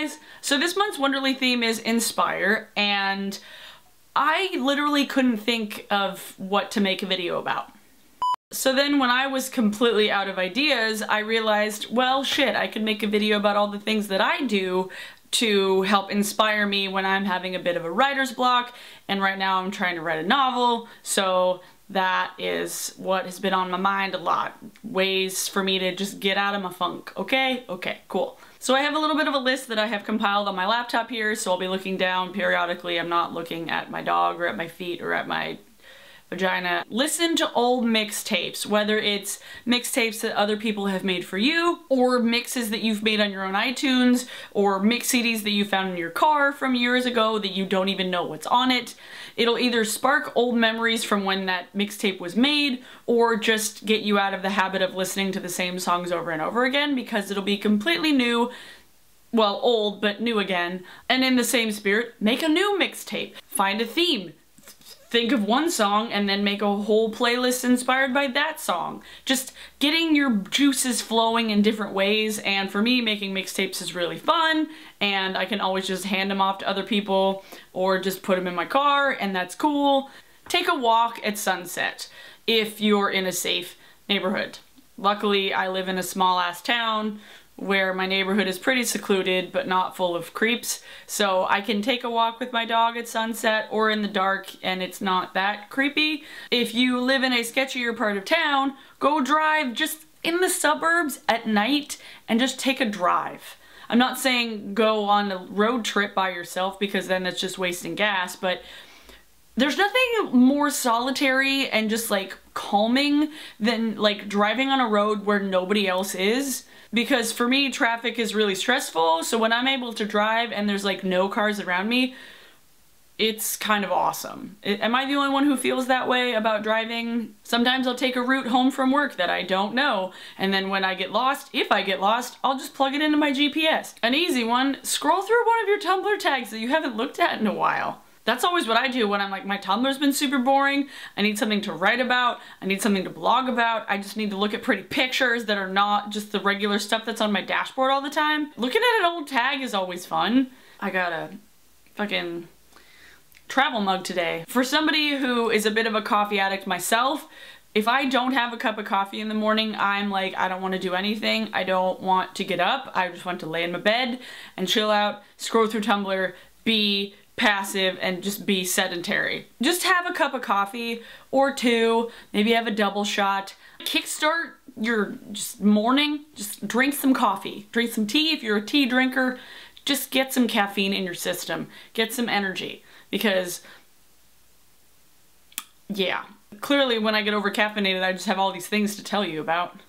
guys, so this month's Wonderly theme is Inspire, and I literally couldn't think of what to make a video about. So then when I was completely out of ideas, I realized, well shit, I could make a video about all the things that I do to help inspire me when I'm having a bit of a writer's block, and right now I'm trying to write a novel, so that is what has been on my mind a lot. Ways for me to just get out of my funk, okay? Okay, cool. So I have a little bit of a list that I have compiled on my laptop here, so I'll be looking down periodically. I'm not looking at my dog or at my feet or at my vagina. Listen to old mixtapes, whether it's mixtapes that other people have made for you, or mixes that you've made on your own iTunes, or mix CDs that you found in your car from years ago that you don't even know what's on it. It'll either spark old memories from when that mixtape was made, or just get you out of the habit of listening to the same songs over and over again, because it'll be completely new. Well, old, but new again. And in the same spirit, make a new mixtape. Find a theme. Think of one song and then make a whole playlist inspired by that song. Just getting your juices flowing in different ways, and for me, making mixtapes is really fun, and I can always just hand them off to other people or just put them in my car, and that's cool. Take a walk at sunset if you're in a safe neighborhood. Luckily, I live in a small-ass town where my neighborhood is pretty secluded but not full of creeps, so I can take a walk with my dog at sunset or in the dark and it's not that creepy. If you live in a sketchier part of town, go drive just in the suburbs at night and just take a drive. I'm not saying go on a road trip by yourself because then it's just wasting gas, but there's nothing more solitary and just like calming than like driving on a road where nobody else is. Because for me, traffic is really stressful, so when I'm able to drive and there's like no cars around me, it's kind of awesome. Am I the only one who feels that way about driving? Sometimes I'll take a route home from work that I don't know, and then when I get lost, if I get lost, I'll just plug it into my GPS. An easy one, scroll through one of your Tumblr tags that you haven't looked at in a while. That's always what I do when I'm like, my Tumblr's been super boring, I need something to write about, I need something to blog about, I just need to look at pretty pictures that are not just the regular stuff that's on my dashboard all the time. Looking at an old tag is always fun. I got a fucking travel mug today. For somebody who is a bit of a coffee addict myself, if I don't have a cup of coffee in the morning, I'm like, I don't want to do anything. I don't want to get up. I just want to lay in my bed and chill out, scroll through Tumblr, be passive, and just be sedentary. Just have a cup of coffee or two, maybe have a double shot. Kickstart your just morning, just drink some coffee. Drink some tea if you're a tea drinker. Just get some caffeine in your system. Get some energy. Because, yeah. Clearly when I get over caffeinated, I just have all these things to tell you about.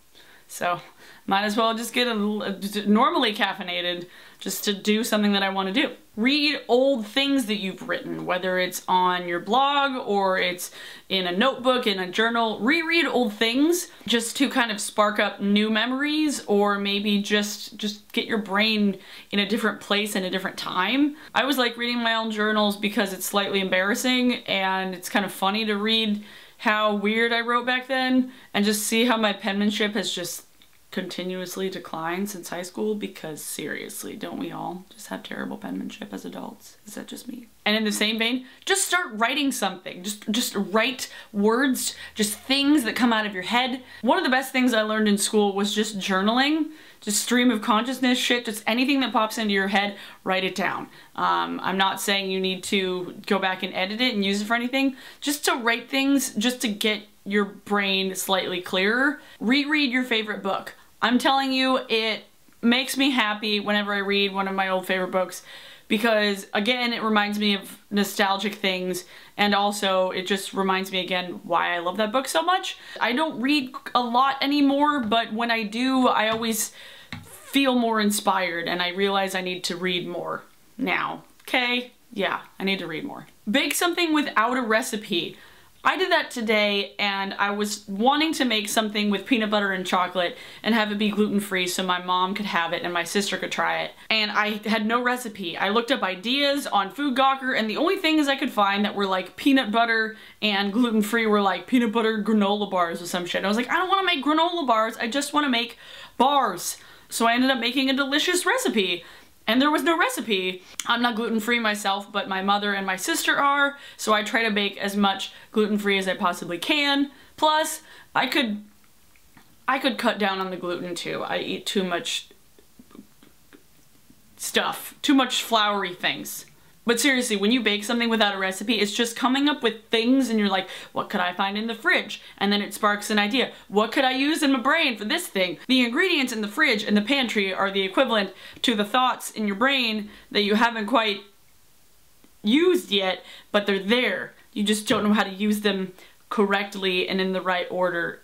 So, might as well just get normally caffeinated just to do something that I want to do. Read old things that you've written, whether it's on your blog or it's in a notebook, in a journal. Reread old things just to kind of spark up new memories, or maybe just get your brain in a different place in a different time. I always like reading my own journals because it's slightly embarrassing and it's kind of funny to read how weird I wrote back then and just see how my penmanship has just continuously declined since high school, because seriously, don't we all just have terrible penmanship as adults? Is that just me? And in the same vein, just start writing something. Just write words, just things that come out of your head. One of the best things I learned in school was just journaling, just stream of consciousness shit, just anything that pops into your head, write it down. I'm not saying you need to go back and edit it and use it for anything, just to write things, just to get your brain slightly clearer. Reread your favorite book. I'm telling you, it makes me happy whenever I read one of my old favorite books, because again, it reminds me of nostalgic things, and also it just reminds me again why I love that book so much. I don't read a lot anymore, but when I do, I always feel more inspired and I realize I need to read more now. Okay? Yeah, I need to read more. Bake something without a recipe. I did that today, and I was wanting to make something with peanut butter and chocolate and have it be gluten-free so my mom could have it and my sister could try it. And I had no recipe. I looked up ideas on Food Gawker, and the only things I could find that were like peanut butter and gluten-free were like peanut butter granola bars or some shit. And I was like, I don't want to make granola bars, I just want to make bars. So I ended up making a delicious recipe. and there was no recipe. I'm not gluten-free myself, but my mother and my sister are, so I try to bake as much gluten-free as I possibly can. Plus, I could cut down on the gluten too. I eat too much stuff, too much floury things. But seriously, when you bake something without a recipe, it's just coming up with things and you're like, what could I find in the fridge? And then it sparks an idea. What could I use in my brain for this thing? The ingredients in the fridge and the pantry are the equivalent to the thoughts in your brain that you haven't quite used yet, but they're there. You just don't know how to use them correctly and in the right order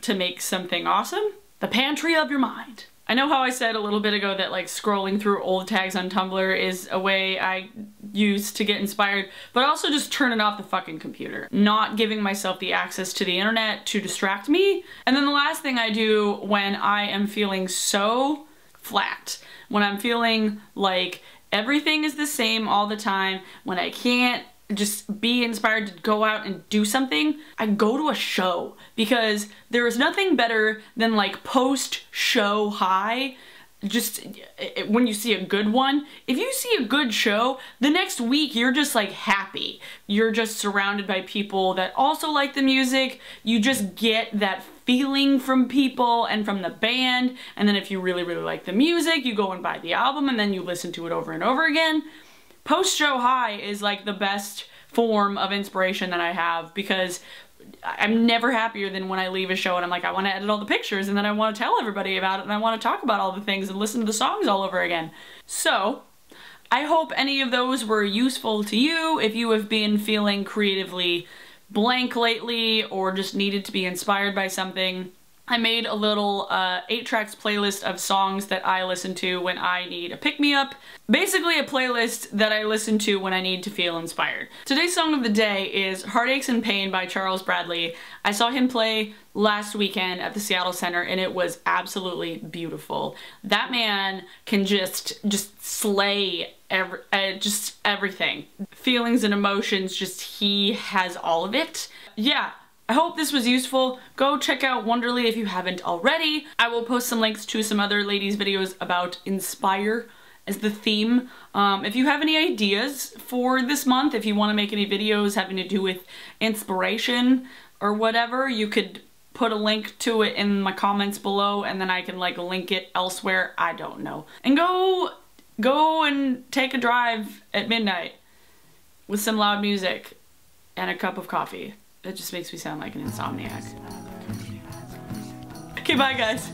to make something awesome. The pantry of your mind. I know how I said a little bit ago that like scrolling through old tags on Tumblr is a way I use to get inspired, but also just turning off the fucking computer. Not giving myself the access to the internet to distract me. And then the last thing I do when I am feeling so flat, when I'm feeling like everything is the same all the time, when I can't just be inspired to go out and do something, I go to a show, because there is nothing better than like post-show high. Just when you see a good one, if you see a good show, the next week you're just like happy. You're just surrounded by people that also like the music. You just get that feeling from people and from the band, and then if you really, really like the music, you go and buy the album and then you listen to it over and over again. Post-show high is like the best form of inspiration that I have, because I'm never happier than when I leave a show and I'm like, I want to edit all the pictures and then I want to tell everybody about it and I want to talk about all the things and listen to the songs all over again. So, I hope any of those were useful to you if you have been feeling creatively blank lately or just needed to be inspired by something. I made a little 8-tracks playlist of songs that I listen to when I need a pick-me-up. Basically a playlist that I listen to when I need to feel inspired. Today's song of the day is Heartaches and Pain by Charles Bradley. I saw him play last weekend at the Seattle Center and it was absolutely beautiful. That man can just slay just everything. Feelings and emotions, he has all of it. Yeah. I hope this was useful. Go check out Wonderly if you haven't already. I will post some links to some other ladies' videos about Inspire as the theme. If you have any ideas for this month, if you want to make any videos having to do with inspiration or whatever, you could put a link to it in my comments below and then I can like link it elsewhere. I don't know. And go and take a drive at midnight with some loud music and a cup of coffee. It just makes me sound like an insomniac. Okay, bye guys.